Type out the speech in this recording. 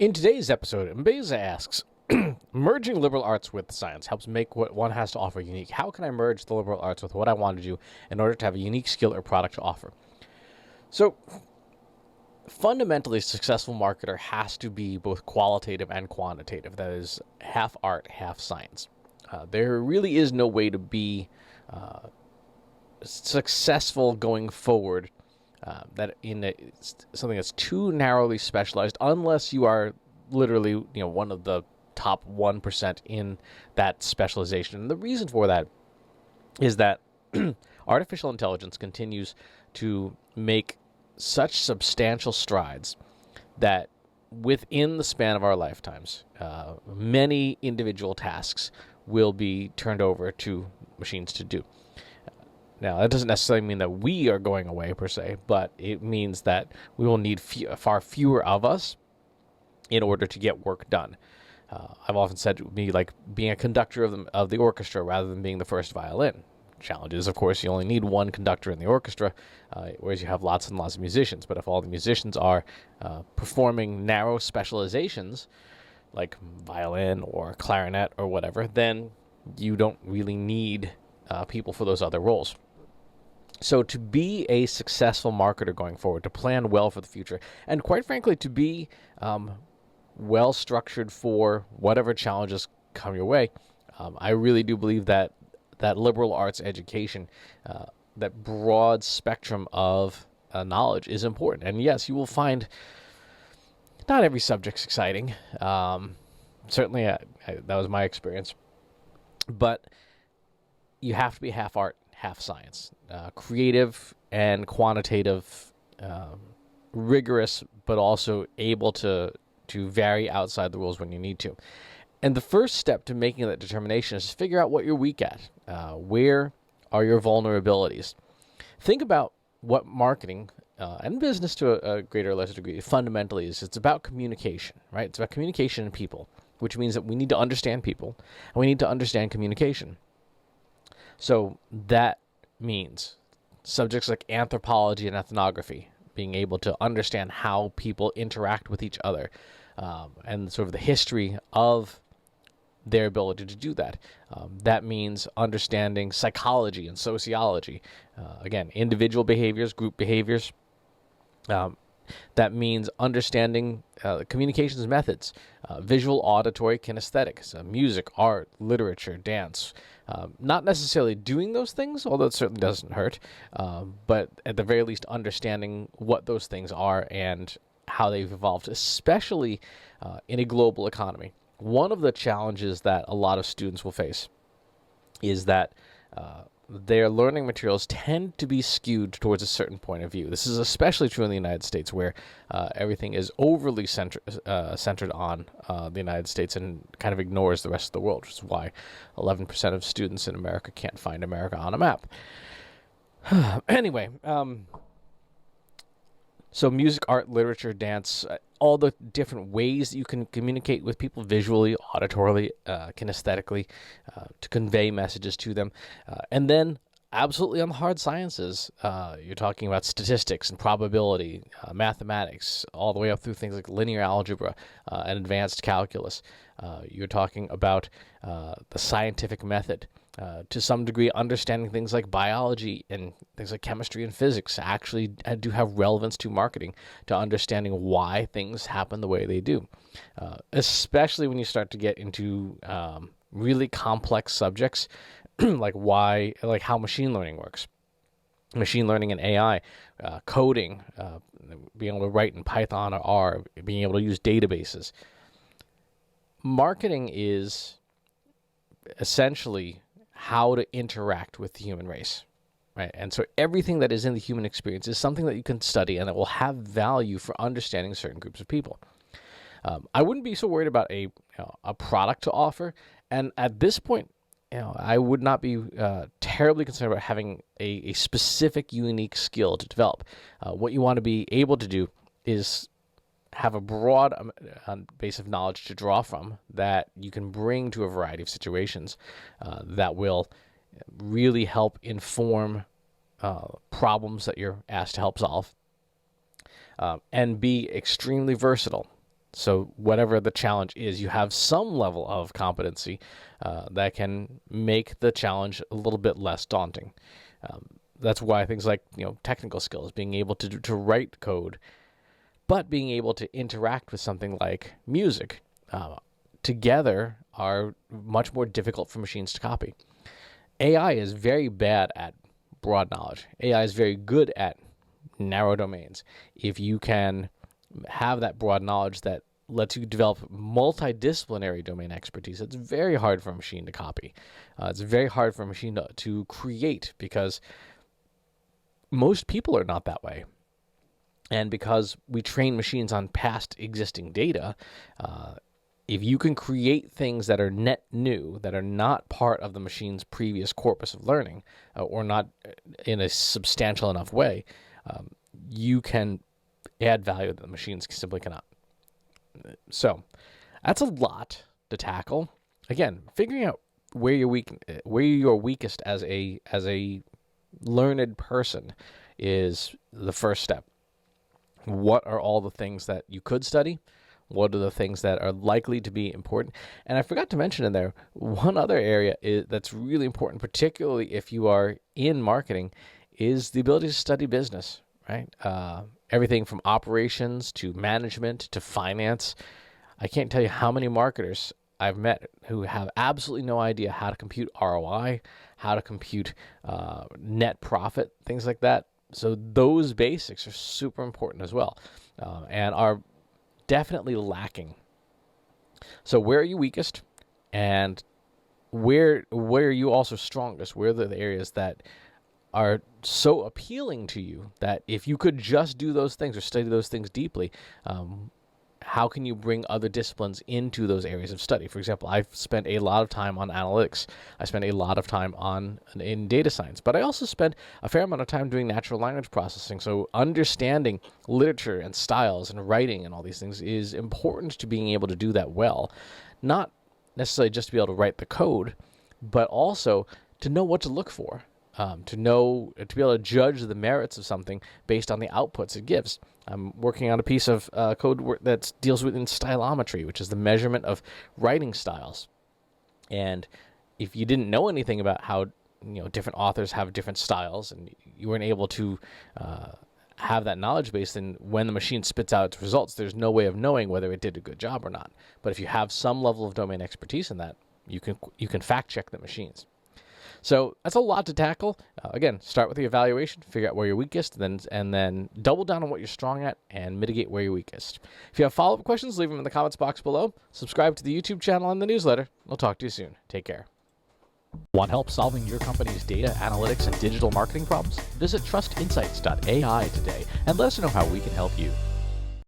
In today's episode, Mbeiza asks, merging liberal arts with science helps make what one has to offer unique. How can I merge the liberal arts with what I want to do in order to have a unique skill or product to offer? So, fundamentally, a successful marketer has to be both qualitative and quantitative. That is, half art, half science. There really is no way to be successful going forward that in something that's too narrowly specialized, unless you are literally, one of the top 1% in that specialization. And the reason for that is that artificial intelligence continues to make such substantial strides that within the span of our lifetimes, many individual tasks will be turned over to machines to do. Now, that doesn't necessarily mean that we are going away, per se, but it means that we will need far fewer of us in order to get work done. I've often said it would be like being a conductor of the orchestra rather than being the first violin. Challenge is, of course, you only need one conductor in the orchestra, whereas you have lots and lots of musicians. But if all the musicians are performing narrow specializations, like violin or clarinet or whatever, then you don't really need people for those other roles. So to be a successful marketer going forward, to plan well for the future, and quite frankly, to be well structured for whatever challenges come your way, I really do believe that liberal arts education, that broad spectrum of knowledge is important. And yes, you will find not every subject's exciting. Certainly, that was my experience. But you have to be half art, half science, creative and quantitative, rigorous, but also able to vary outside the rules when you need to. And the first step to making that determination is to figure out what you're weak at. Where are your vulnerabilities? Think about what marketing and business to a greater or lesser degree fundamentally is. It's about communication, right? It's about communication and people, which means that we need to understand people and we need to understand communication. So that means subjects like anthropology and ethnography, being able to understand how people interact with each other, and sort of the history of their ability to do that. That means understanding psychology and sociology. Again, individual behaviors, group behaviors. That means understanding communications methods, visual, auditory, kinesthetic, so music, art, literature, dance. Not necessarily doing those things, although it certainly doesn't hurt, but at the very least understanding what those things are and how they've evolved, especially in a global economy. One of the challenges that a lot of students will face is that their learning materials tend to be skewed towards a certain point of view. This is especially true in the United States, where everything is overly centered on the United States and kind of ignores the rest of the world, which is why 11% of students in America can't find America on a map. Anyway, so music, art, literature, dance, all the different ways that you can communicate with people visually, auditorily, kinesthetically, to convey messages to them. And then absolutely on the hard sciences, you're talking about statistics and probability, mathematics, all the way up through things like linear algebra and advanced calculus. You're talking about the scientific method. To some degree, understanding things like biology and things like chemistry and physics actually do have relevance to marketing, to understanding why things happen the way they do, especially when you start to get into really complex subjects like how machine learning works. Machine learning and AI, coding, being able to write in Python or R, being able to use databases. Marketing is essentially how to interact with the human race, right? And so everything that is in the human experience is something that you can study and that will have value for understanding certain groups of people. I wouldn't be so worried about a product to offer, and at this point, I would not be terribly concerned about having a specific, unique skill to develop. What you want to be able to do is have a broad base of knowledge to draw from that you can bring to a variety of situations that will really help inform problems that you're asked to help solve, and be extremely versatile. So whatever the challenge is, you have some level of competency that can make the challenge a little bit less daunting. That's why things like technical skills, being able to write code, but being able to interact with something like music together are much more difficult for machines to copy. AI is very bad at broad knowledge. AI is very good at narrow domains. If you can have that broad knowledge that lets you develop multidisciplinary domain expertise, it's very hard for a machine to copy. It's very hard for a machine to create, because most people are not that way. And because we train machines on past existing data, if you can create things that are net new, that are not part of the machine's previous corpus of learning, or not in a substantial enough way, you can add value that the machines simply cannot. So that's a lot to tackle. Again, figuring out where you're weakest as a learned person is the first step. What are all the things that you could study? What are the things that are likely to be important? And I forgot to mention in there, one other area that's really important, particularly if you are in marketing, is the ability to study business, right? Everything from operations to management to finance. I can't tell you how many marketers I've met who have absolutely no idea how to compute ROI, how to compute net profit, things like that. So those basics are super important as well, and are definitely lacking. So where are you weakest, and where are you also strongest? Where are the areas that are so appealing to you that if you could just do those things or study those things deeply, how can you bring other disciplines into those areas of study? For example, I've spent a lot of time on analytics. I spent a lot of time in data science, but I also spent a fair amount of time doing natural language processing. So understanding literature and styles and writing and all these things is important to being able to do that well. Not necessarily just to be able to write the code, but also to know what to look for. To be able to judge the merits of something based on the outputs it gives. I'm working on a piece of code that deals with stylometry, which is the measurement of writing styles. And if you didn't know anything about how different authors have different styles, and you weren't able to have that knowledge base, then when the machine spits out its results, there's no way of knowing whether it did a good job or not. But if you have some level of domain expertise in that, you can fact check the machines. So that's a lot to tackle. Again, start with the evaluation, figure out where you're weakest, and then double down on what you're strong at and mitigate where you're weakest. If you have follow-up questions, leave them in the comments box below. Subscribe to the YouTube channel and the newsletter. I'll talk to you soon. Take care. Want help solving your company's data, analytics, and digital marketing problems? Visit trustinsights.ai today and let us know how we can help you.